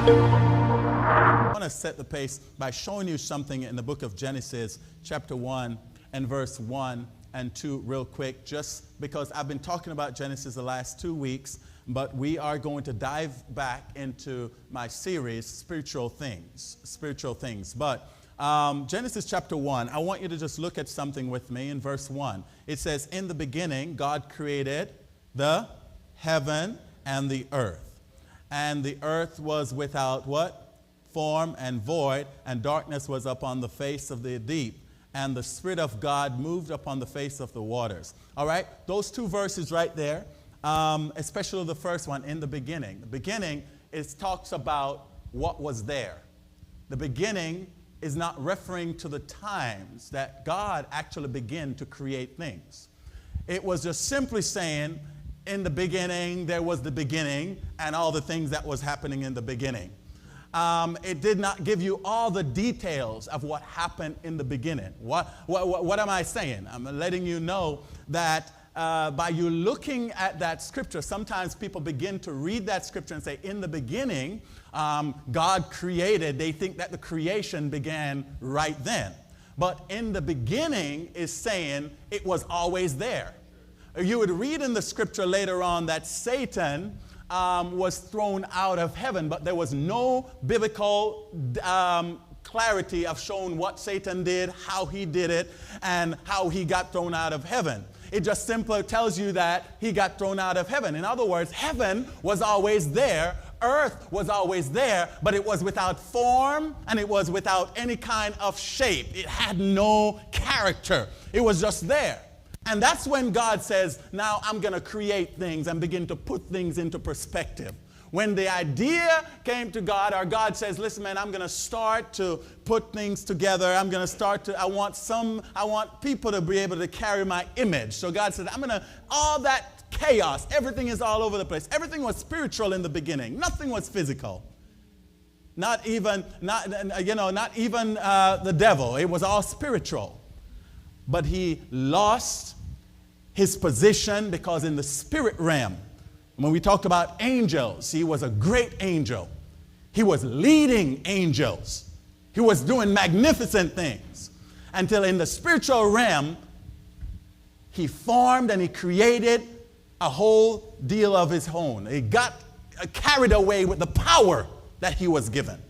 I want to set the pace by showing you something in the book of Genesis, chapter 1 and verse 1 and 2 real quick, just because I've been talking about Genesis the last 2 weeks, but we are going to dive back into my series, Spiritual Things. But Genesis chapter 1, I want you to just look at something with me in verse 1. It says, in the beginning, God created the heaven and the earth. And the earth was without what? Form and void, and darkness was upon the face of the deep. And the Spirit of God moved upon the face of the waters. All right? Those two verses right there, especially the first one, in the beginning. The beginning, it talks about what was there. The beginning is not referring to the times that God actually began to create things. It was just simply saying, in the beginning, there was the beginning, and all the things that was happening in the beginning. It did not give you all the details of what happened in the beginning. What am I saying? I'm letting you know that by you looking at that scripture, sometimes people begin to read that scripture and say, in the beginning, God created. They think that the creation began right then. But in the beginning is saying it was always there. You would read in the scripture later on that Satan was thrown out of heaven, but there was no biblical clarity of showing what Satan did, how he did it, and how he got thrown out of heaven. It just simply tells you that he got thrown out of heaven. In other words, heaven was always there, earth was always there, but it was without form and it was without any kind of shape. It had no character. It was just there. And that's when God says, now I'm going to create things and begin to put things into perspective. When the idea came to God, or God says, listen, man, I'm going to start to put things together. I'm going to start to, I want people to be able to carry my image. So God said, all that chaos, everything is all over the place. Everything was spiritual in the beginning. Nothing was physical. Not even the devil. It was all spiritual. But he lost his position because in the spirit realm, when we talked about angels, he was a great angel. He was leading angels. He was doing magnificent things. Until in the spiritual realm, he formed and he created a whole deal of his own. He got carried away with the power that he was given.